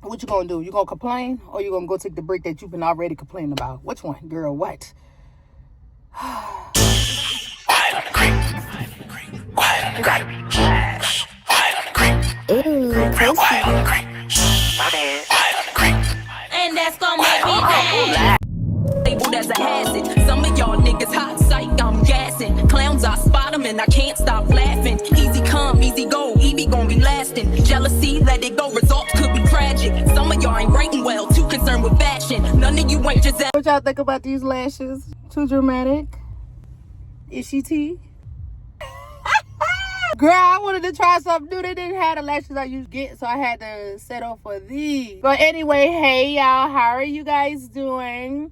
What you gonna do? You gonna complain, or you gonna go take the break that you've been already complaining about? Which one, girl? What? Quiet on the creek. Quiet on the creek. Quiet on the creek. Real quiet on the creek. My bad. Quiet on the creek. And that's gonna make me mad. Labeled as a hazard. Some of y'all niggas hot psych, I'm gassing. Clowns, I spot them and I can't stop laughing. Easy come, easy go, Evie gon' be lasting. Jealousy, let it go, results could be tragic. Some of y'all ain't writing well, too concerned with fashion. None of you ain't just... What y'all think about these lashes? Too dramatic? Is she tea? Girl, I wanted to try something new. They didn't have the lashes I used to get, so I had to settle for these. But anyway, hey y'all, how are you guys doing?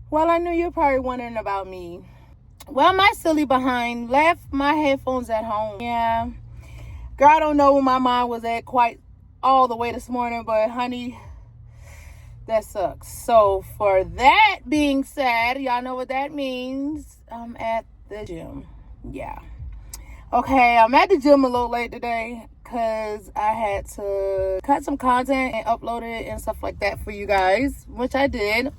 Well, I know you're probably wondering about me. Well, my silly behind left my headphones at home. Yeah. Girl, I don't know where my mind was at quite all the way this morning, but honey, that sucks. So for that being said, y'all know what that means. I'm at the gym. Yeah. Okay, I'm at the gym a little late today because I had to cut some content and upload it and stuff like that for you guys, which I did.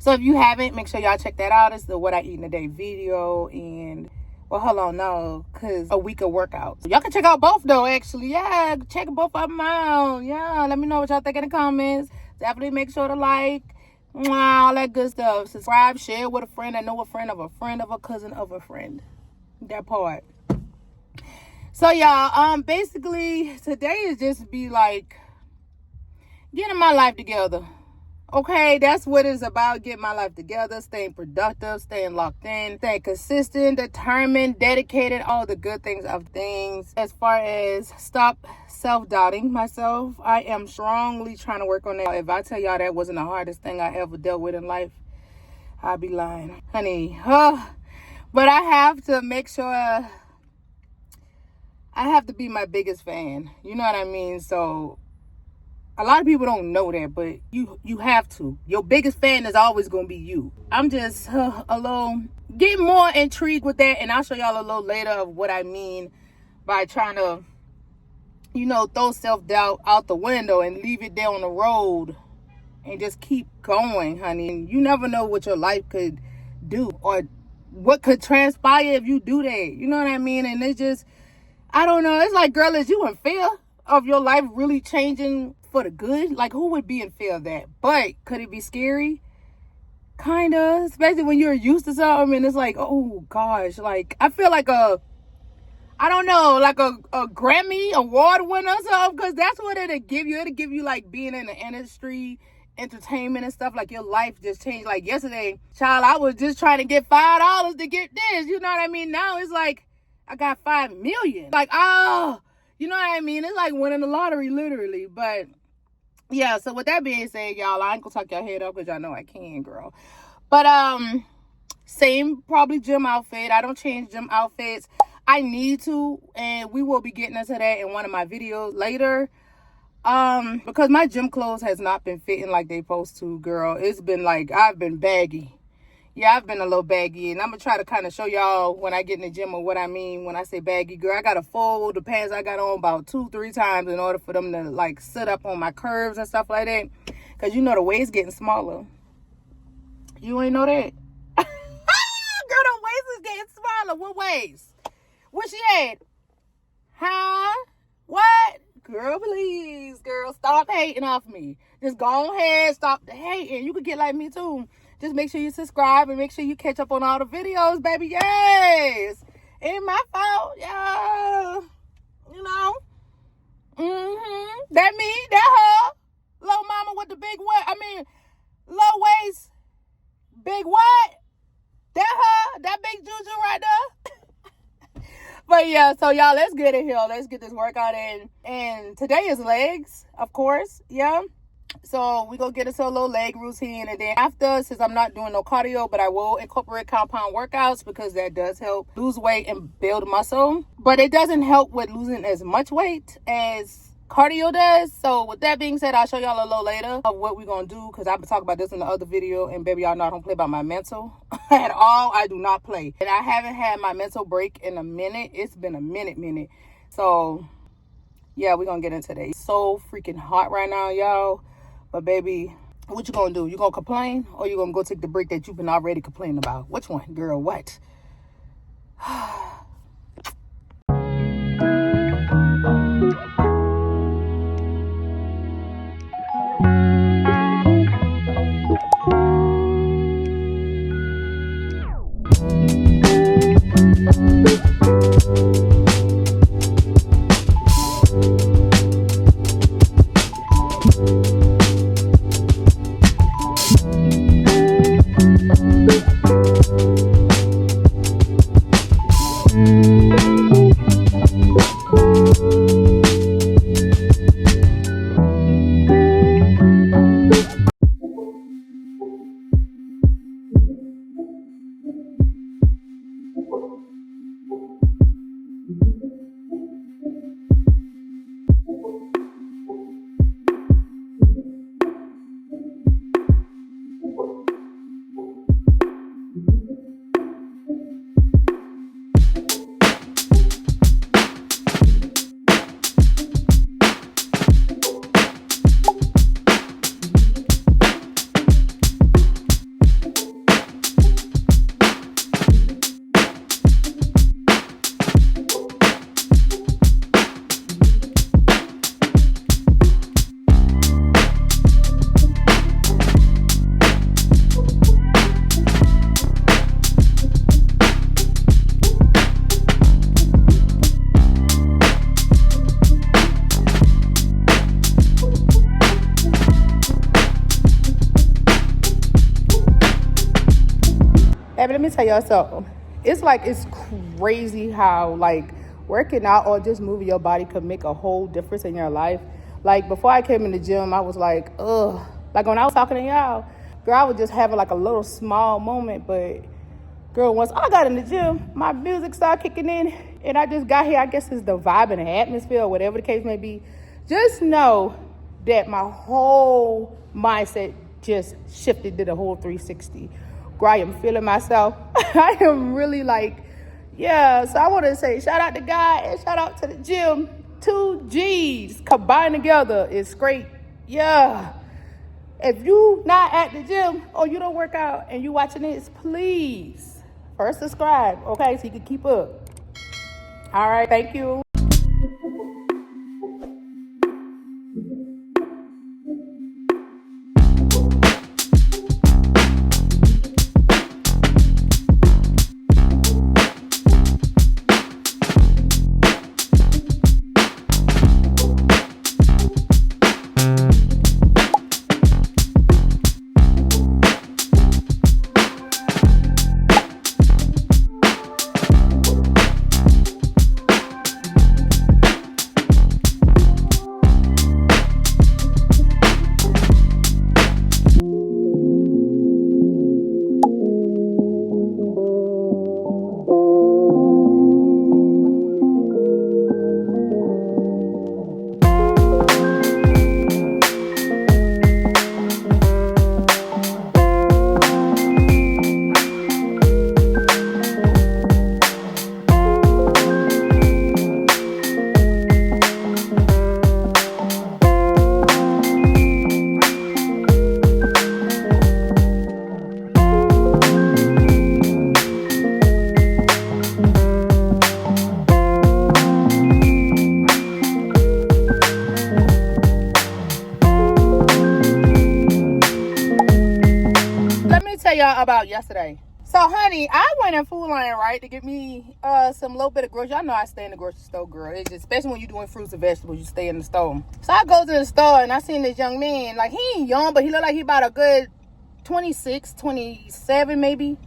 So if you haven't, make sure y'all check that out. It's the What I Eat in a Day video and, well, hold on, no, because a week of workouts. Y'all can check out both, though, actually. Yeah, check both of them out. Yeah, let me know what y'all think in the comments. Definitely make sure to like, all that good stuff. Subscribe, share with a friend that know a friend of a cousin of a friend. That part. So y'all, basically today is just be like getting my life together. Okay, that's what it's about, getting my life together, staying productive, staying locked in, staying consistent, determined, dedicated, all the good things of things. As far as stop self-doubting myself, I am strongly trying to work on that. If I tell y'all that wasn't the hardest thing I ever dealt with in life, I'd be lying. Honey, but I have to make sure I have to be my biggest fan. You know what I mean? So a lot of people don't know that, but you have to. Your biggest fan is always going to be you. I'm just a little getting more intrigued with that, and I'll show y'all a little later of what I mean by trying to, you know, throw self-doubt out the window and leave it there on the road and just keep going, honey. You never know what your life could do or what could transpire if you do that. You know what I mean? And it's just, I don't know. It's like, girl, is you in fear of your life really changing for the good? Like, who would be in fear of that? But could it be scary? Kind of, especially when you're used to something and it's like, oh gosh, like I feel like I don't know, like a Grammy award winner or something, because that's what it'll give you. It'll give you like being in the industry, entertainment and stuff. Like your life just changed. Like yesterday, child, I was just trying to get $5 to get this. You know what I mean? Now it's like I got 5 million. Like, oh, you know what I mean? It's like winning the lottery, literally. But yeah, so with that being said, y'all, I ain't gonna talk your head up because y'all know I can, girl. But same probably gym outfit. I don't change gym outfits. I need to, and we will be getting into that in one of my videos later. Because my gym clothes has not been fitting like they supposed to, girl. It's been like, I've been baggy. Yeah, I've been a little baggy, and I'm gonna try to kind of show y'all when I get in the gym or what I mean when I say baggy, girl. I gotta fold the pants I got on about 2-3 times in order for them to like sit up on my curves and stuff like that. Cause you know the waist getting smaller. You ain't know that? Girl, the waist is getting smaller. What waist? Where she at? Huh? What? Girl, please, girl, stop hating off me. Just go ahead, stop the hating. You could get like me too. Just make sure you subscribe and make sure you catch up on all the videos, baby. Yes. Ain't my fault. Yeah. You know. That me. That her. Little mama with the big what? I mean, low waist. Big what? That her. That big Juju right there. But yeah, so y'all, let's get it here. Let's get this workout in. And today is legs, of course. Yeah. So we're going to get into a little leg routine. And then after, since I'm not doing no cardio, but I will incorporate compound workouts because that does help lose weight and build muscle. But it doesn't help with losing as much weight as cardio does. So with that being said, I'll show y'all a little later of what we're going to do, because I've been talking about this in the other video. And baby, y'all know I don't play about my mental at all. I do not play. And I haven't had my mental break in a minute. It's been a minute. So Yeah, we're gonna get into that. It's so freaking hot right now, y'all. But baby, what you gonna do? You gonna complain, or you gonna go take the break that you've been already complaining about? Which one, girl? What? Baby, let me tell y'all something. It's crazy how like working out or just moving your body could make a whole difference in your life. Like before I came in the gym, I was like, ugh. Like when I was talking to y'all, girl, I was just having like a little small moment. But girl, once I got in the gym, my music started kicking in, and I just got here. I guess it's the vibe and the atmosphere, or whatever the case may be. Just know that my whole mindset just shifted to the whole 360. Girl, I am feeling myself. I am really like, yeah. So I want to say shout out to God and shout out to the gym. 2 G's combined together is great. Yeah. If you not at the gym or you don't work out and you watching this, please first subscribe, okay, so you can keep up. All right, thank you. Y'all about yesterday. So honey, I went in Food Lion, right, to get me some little bit of groceries. Y'all know I stay in the grocery store, girl. It's just, especially when you're doing fruits and vegetables, you stay in the store. So I go to the store and I seen this young man. Like, he ain't young, but he look like he about a good 26, 27 maybe.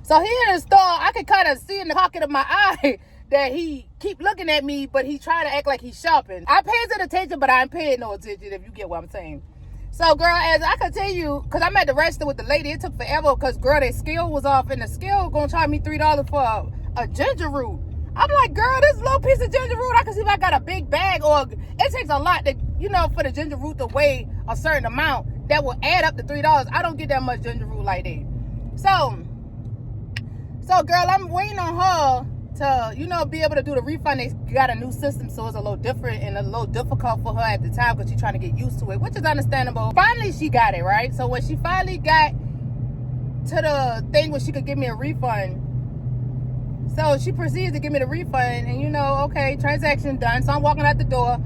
So he in the store, I could kind of see in the pocket of my eye that he keep looking at me, but he trying to act like he's shopping. I paid attention, but I ain't paying no attention, if you get what I'm saying. So, girl, as I can tell you, because I'm at the register with the lady, it took forever because, girl, that scale was off, and the scale going to charge me $3 for a ginger root. I'm like, girl, this little piece of ginger root, I can see if I got a big bag, or it takes a lot to, you know, for the ginger root to weigh a certain amount that will add up to $3. I don't get that much ginger root like that. So, girl, I'm waiting on her to, you know, be able to do the refund. They got a new system, so it's a little different and a little difficult for her at the time because she's trying to get used to it, which is understandable. Finally, she got it, right? So when she finally got to the thing where she could give me a refund, so she proceeds to give me the refund, and you know, okay, transaction done. So I'm walking out the door.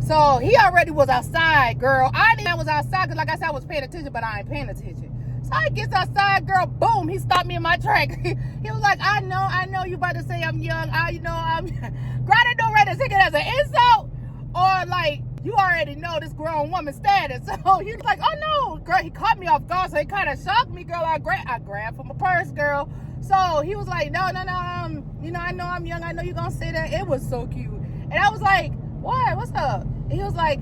So he already was outside, girl. I didn't know I was outside because, like I said, I was paying attention, but I ain't paying attention. So I gets outside, girl, boom, he stopped me in my track. He was like, I know you about to say I'm young. I'm girl, I didn't know whether to take it as an insult or like, you already know this grown woman status. So he was like, oh no, girl, he caught me off guard, so it kind of shocked me, girl. I grabbed from my purse, girl. So he was like, no, you know, I know I'm young. I know you're going to say that. It was so cute. And I was like, what? What's up? And he was like,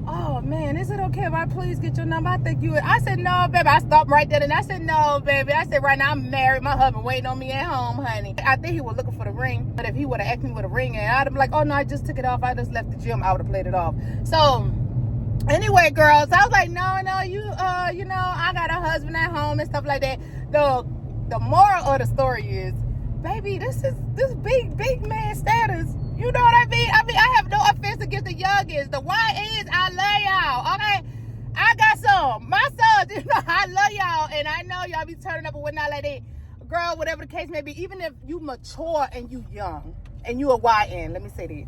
oh man, is it okay if I please get your number? I think you would. I said, no, baby. I stopped right there and I said, no, baby. I said, right now I'm married. My husband waiting on me at home, honey. I think he was looking for the ring. But if he would have asked me with a ring, and I'd have been like, oh no, I just took it off. I just left the gym. I would have played it off. So anyway, girls, I was like, no, you know, I got a husband at home and stuff like that. The moral of the story is, baby, this big man status. You know what I mean? I have no offense against the youngest. The YNs, I love y'all, okay? I got some. My sons, you know, I love y'all. And I know y'all be turning up and whatnot like that. Girl, whatever the case may be, even if you mature and you young and you a YN, let me say that,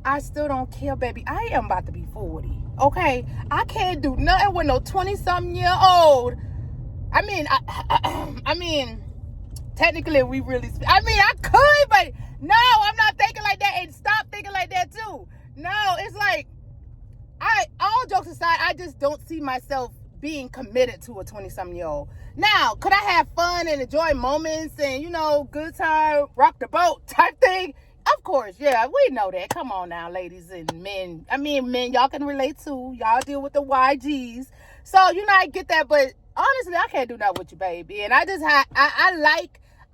I still don't care, baby. I am about to be 40, okay? I can't do nothing with no 20-something-year-old. I mean, technically, we really, I could, but no, I'm not thinking like that, and stop thinking like that too. No, it's like, all jokes aside, I just don't see myself being committed to a 20-something-year-old. Now, could I have fun and enjoy moments and, you know, good time, rock the boat type thing? Of course, yeah, we know that. Come on now, ladies and men. Men, y'all can relate too. Y'all deal with the YGs. So, you know, I get that, but honestly, I can't do that with you, baby. And I just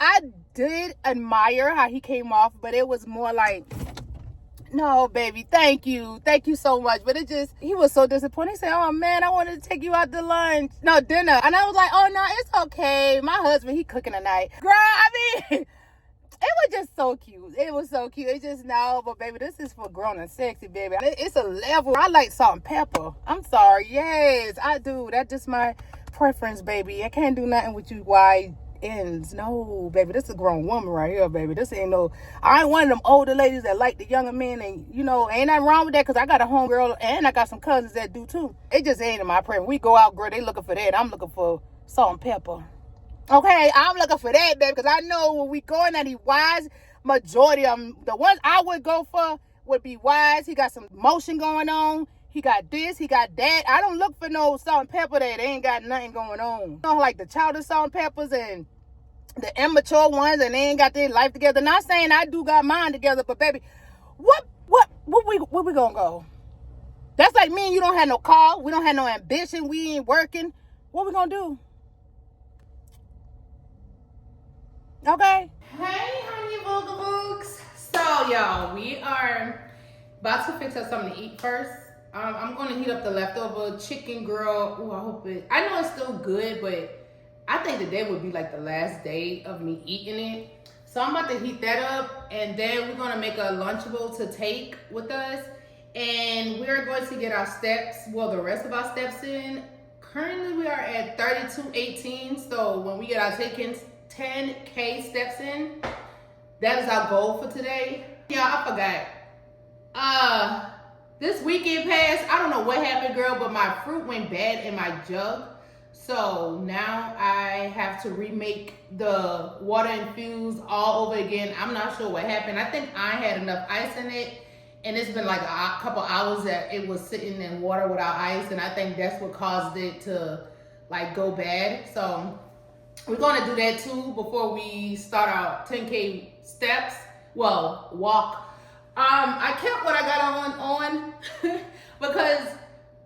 I did admire how he came off, but it was more like, no, baby, thank you so much. But he was so disappointed. He said, oh man, I wanted to take you out to dinner. And I was like, oh no, it's okay. My husband, he cooking tonight. Girl, it was just so cute. It was so cute. It's just, no, but baby, this is for grown and sexy, baby. It's a level. I like salt and pepper. I'm sorry. Yes, I do. That's just my preference, baby. I can't do nothing with you YNs. No, baby, this is a grown woman right here, baby. This ain't no, I ain't one of them older ladies that like the younger men, and you know, ain't nothing wrong with that, because I got a homegirl and I got some cousins that do too. It just ain't in my preference. We go out, girl, they looking for that. I'm looking for salt and pepper. Okay, I'm looking for that, baby, because I know when we going at these wise, majority of them, the ones I would go for would be wise. He got some motion going on. He got this, he got that. I don't look for no salt and pepper that ain't got nothing going on. You know, like the childish salt and peppers and the immature ones, and they ain't got their life together. Not saying I do got mine together, but baby, what we gonna go? That's like me and you don't have no car. We don't have no ambition. We ain't working. What we gonna do? Okay. Hey, honey boogaboogs. So, y'all, we are about to fix up something to eat first. I'm going to heat up the leftover chicken, girl. Oh, I know it's still good, but I think today would be like the last day of me eating it. So I'm about to heat that up, and then we're going to make a Lunchable to take with us. And we're going to get our steps, well, the rest of our steps in. Currently, we are at 3218. So when we get our 10K steps in, that is our goal for today. Yeah, I forgot. This weekend passed. I don't know what happened, girl, but my fruit went bad in my jug. So now I have to remake the water infused all over again. I'm not sure what happened. I think I had enough ice in it, and it's been like a couple hours that it was sitting in water without ice, and I think that's what caused it to like go bad. So we're gonna do that too before we start our 10K steps. Well, walk. I kept what I got on because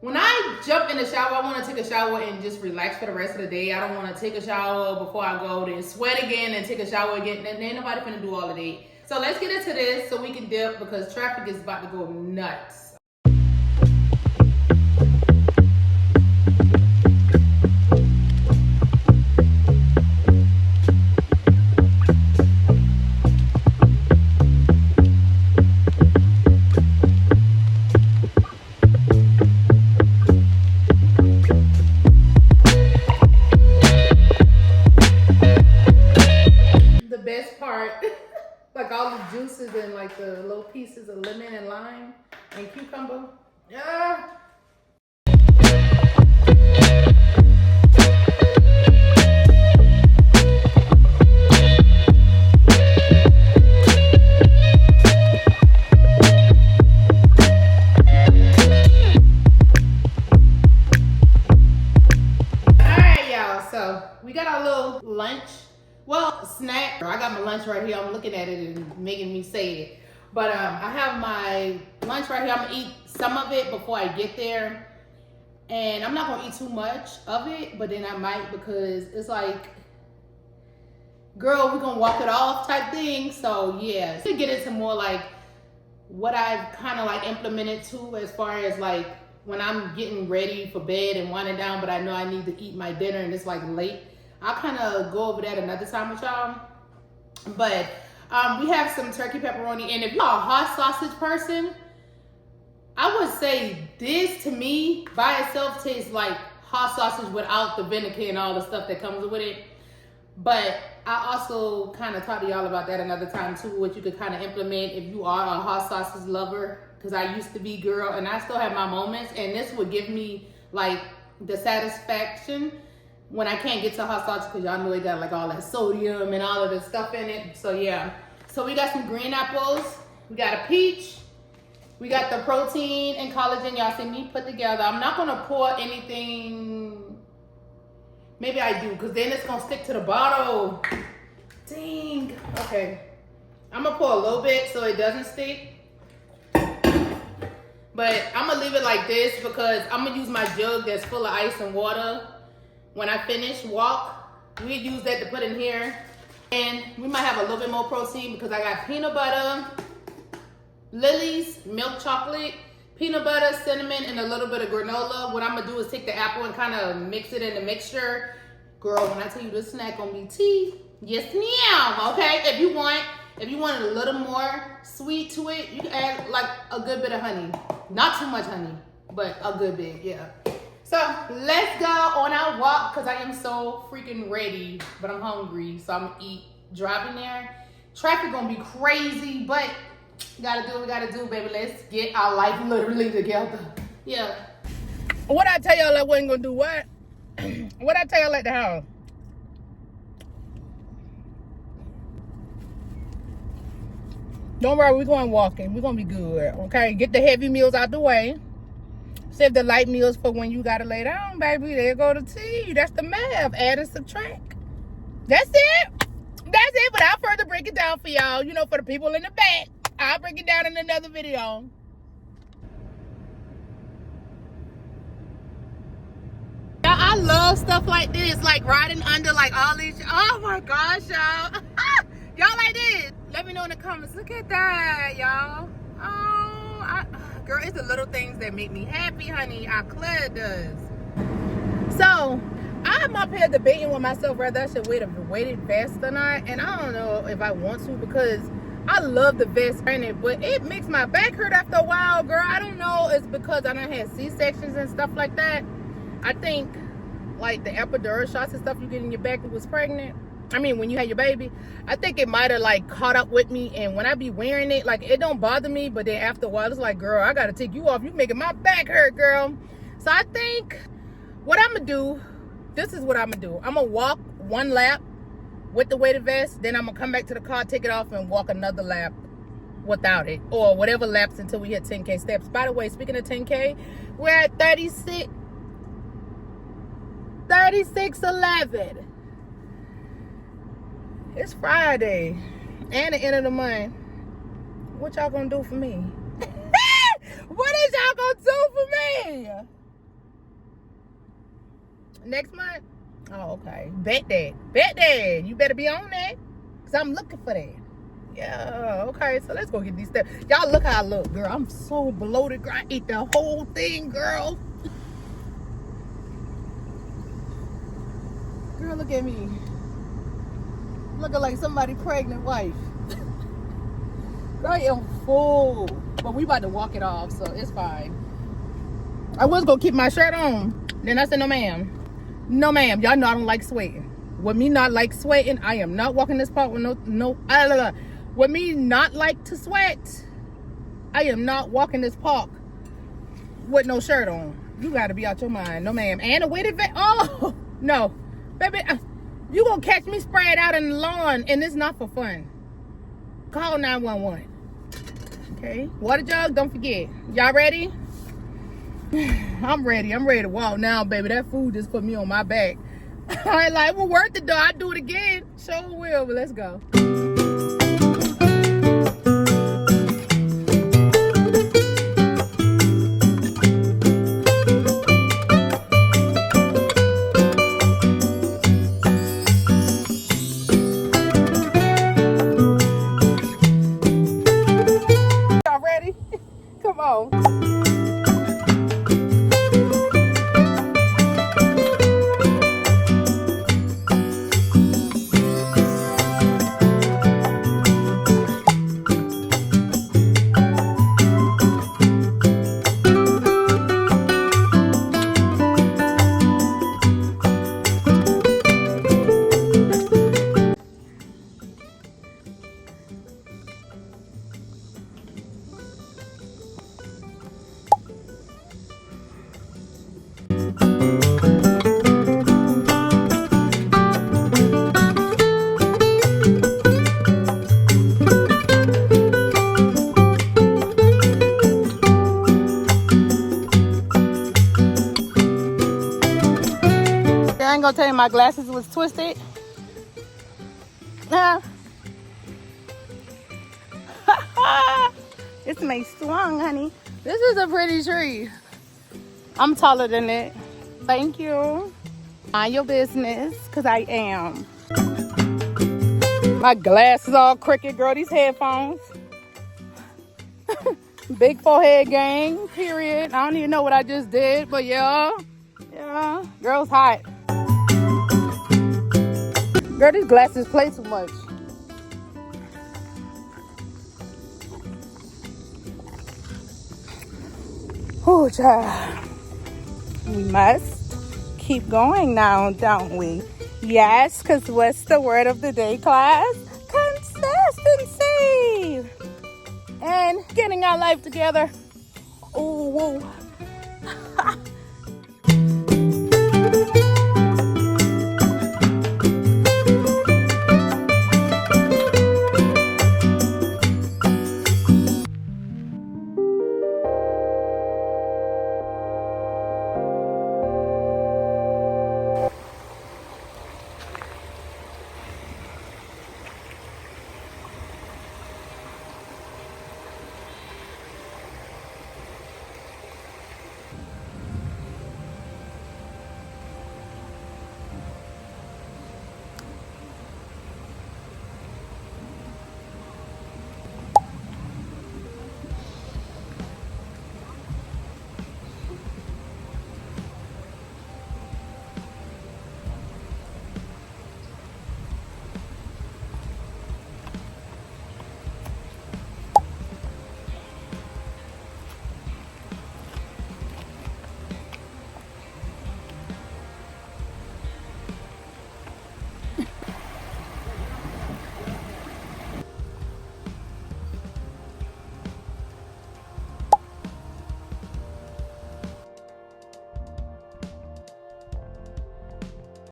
when I jump in the shower, I want to take a shower and just relax for the rest of the day. I don't want to take a shower before I go, then sweat again and take a shower again. And ain't nobody finna do all of that. So let's get into this so we can dip, because traffic is about to go nuts. like the little pieces of lemon and lime and cucumber. Yeah. We got our little lunch, well, snack. I got my lunch right here. I'm looking at it and making me say it. But I have my lunch right here. I'm gonna eat some of it before I get there. And I'm not gonna eat too much of it, but then I might, because it's like, girl, we're gonna walk it off type thing. So yeah, to get into more like what I've kind of like implemented too, as far as like when I'm getting ready for bed and winding down, but I know I need to eat my dinner and it's like late. I'll kind of go over that another time with y'all. But we have some turkey pepperoni. And if you're a hot sausage person, I would say this to me by itself tastes like hot sausage without the vinegar and all the stuff that comes with it. But I also kind of talk to y'all about that another time too, what you could kind of implement if you are a hot sausage lover. Because I used to be, girl, and I still have my moments. And this would give me like the satisfaction when I can't get to hot sausage, because y'all know it got like all that sodium and all of the stuff in it. So yeah. So we got some green apples. We got a peach. We got the protein and collagen y'all see me put together. I'm not gonna pour anything. Maybe I do, because then it's gonna stick to the bottle. Dang. Okay. I'm gonna pour a little bit so it doesn't stick. But I'm gonna leave it like this because I'm gonna use my jug that's full of ice and water. When I finish walk, we use that to put in here. And we might have a little bit more protein because I got peanut butter, Lily's milk chocolate, peanut butter, cinnamon, and a little bit of granola. What I'm gonna do is take the apple and kind of mix it in the mixture. Girl, when I tell you this snack gonna be tea, yes ma'am, okay? If you want it a little more sweet to it, you can add like a good bit of honey. Not too much honey, but a good bit, yeah. So let's go on our walk because I am so freaking ready, but I'm hungry, so I'm gonna eat. Driving there, traffic gonna be crazy, but gotta do what we gotta do, baby. Let's get our life literally together. Yeah. What I tell y'all I wasn't gonna do what? What I tell y'all at the house? Don't worry, we're going walking. We're gonna be good, okay? Get the heavy meals out the way. Save the light meals for when you gotta lay down, baby. There go the tea. That's the math. Add and subtract. That's it. That's it. But I'll further break it down for y'all. You know, for the people in the back. I'll break it down in another video. I love stuff like this. Like riding under like all these. Oh my gosh, y'all. Y'all like this? Let me know in the comments. Look at that, y'all. Girl, it's the little things that make me happy, honey. Our Claire does. So, I'm up here debating with myself whether I should wear the weighted vest or not. And I don't know if I want to because I love the vest in it, but it makes my back hurt after a while, girl. I don't know. It's because I done had C-sections and stuff like that. I think, like, the epidural shots and stuff you get in your back when you was pregnant. I mean, when you had your baby, I think it might have like caught up with me. And when I be wearing it, like it don't bother me. But then after a while, it's like, girl, I got to take you off. You making my back hurt, girl. So I think what I'm going to do, this is what I'm going to do. I'm going to walk one lap with the weighted vest. Then I'm going to come back to the car, take it off and walk another lap without it. Or whatever laps until we hit 10K steps. By the way, speaking of 10K, we're at 3611. It's Friday and the end of the month. What y'all gonna do for me? What is y'all gonna do for me? Next month? Oh, okay. Bet that. You better be on that. Because I'm looking for that. Yeah, okay. So let's go get these steps. Y'all look how I look, girl. I'm so bloated, girl. I ate the whole thing, girl. Girl, look at me. Looking like somebody pregnant wife. I am full. But we about to walk it off, so it's fine. I was gonna keep my shirt on. Then I said, no ma'am. No ma'am. Y'all know I don't like sweating. With me not like sweating, I am not walking this park with with me not like to sweat, I am not walking this park with no shirt on. You got to be out your mind. No, ma'am. And a weighted vest. Oh, no. Baby, you going to catch me sprayed out in the lawn, and it's not for fun. Call 911. Okay? Water jug, don't forget. Y'all ready? I'm ready. I'm ready to walk now, baby. That food just put me on my back. I ain't like, well, worth it, though. I'll do it again. Sure will, but let's go. Y'all ready? Come on. I ain't gonna tell you my glasses was twisted. It's made strong, honey. This is a pretty tree. I'm taller than it. Thank you. Mind your business, cause I am. My glasses all crooked, girl. These headphones. Big forehead gang, period. I don't even know what I just did, but yeah. Yeah, girl's hot. Girl, these glasses play too much. Oh, child. We must keep going now, don't we? Yes, because what's the word of the day, class? Consistency. And getting our life together. Oh, whoa.